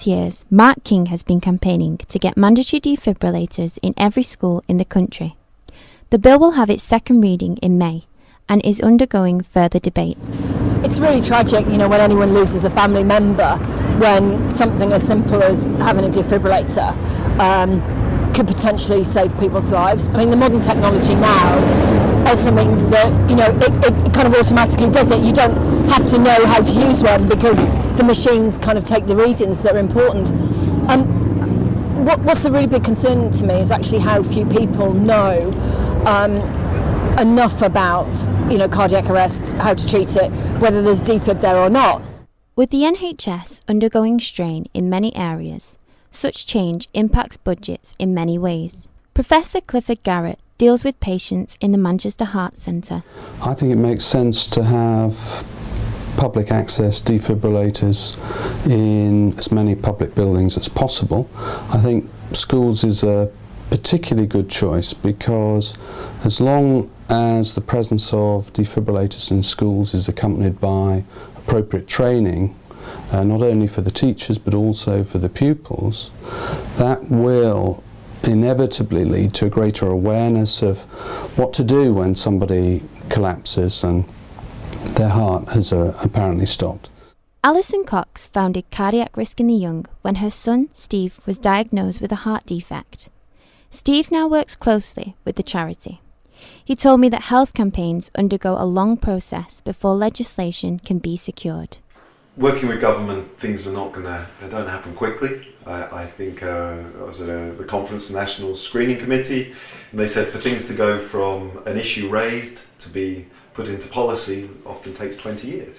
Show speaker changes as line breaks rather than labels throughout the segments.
6 years, Mark King has been campaigning to get mandatory defibrillators in every school in the country. The bill will have its second reading in May and is undergoing further debate.
It's really tragic, when anyone loses a family member, when something as simple as having a defibrillator could potentially save people's lives. I mean, the modern technology now also means that, it kind of automatically does it. You don't have to know how to use one because the machines kind of take the readings that are important. What's a really big concern to me is actually how few people know enough about, cardiac arrest, how to treat it, whether there's defib there or not.
With the NHS undergoing strain in many areas, such change impacts budgets in many ways. Professor Clifford Garrett deals with patients in the Manchester Heart Centre.
I think it makes sense to have public access defibrillators in as many public buildings as possible. I think schools is a particularly good choice because as long as the presence of defibrillators in schools is accompanied by appropriate training, not only for the teachers but also for the pupils, that will inevitably lead to a greater awareness of what to do when somebody collapses and their heart has apparently stopped.
Alison Cox founded Cardiac Risk in the Young when her son Steve was diagnosed with a heart defect. Steve now works closely with the charity. He told me that health campaigns undergo a long process before legislation can be secured.
Working with government, things are they don't happen quickly. I think I was at the conference, the National Screening Committee, and they said for things to go from an issue raised to be put into policy often takes 20 years.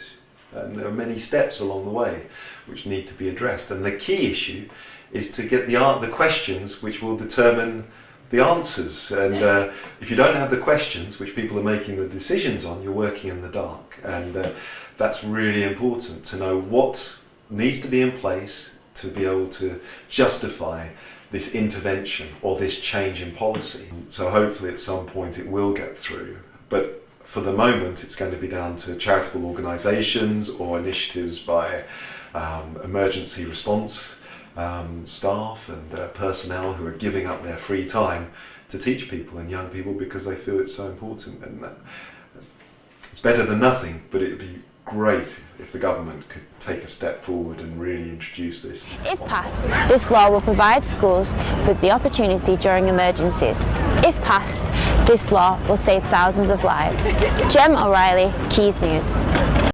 And there are many steps along the way which need to be addressed. And the key issue is to get the questions which will determine the answers. And if you don't have the questions which people are making the decisions on, you're working in the dark. And that's really important to know what needs to be in place to be able to justify this intervention or this change in policy. So hopefully at some point it will get through. But for the moment it's going to be down to charitable organisations or initiatives by emergency response staff and personnel who are giving up their free time to teach people and young people because they feel it's so important. And it's better than nothing, but it would be great if the government could take a step forward and really introduce this.
If passed, this law will provide schools with the opportunity during emergencies. If passed, this law will save thousands of lives. Gem O'Reilly, Keys News.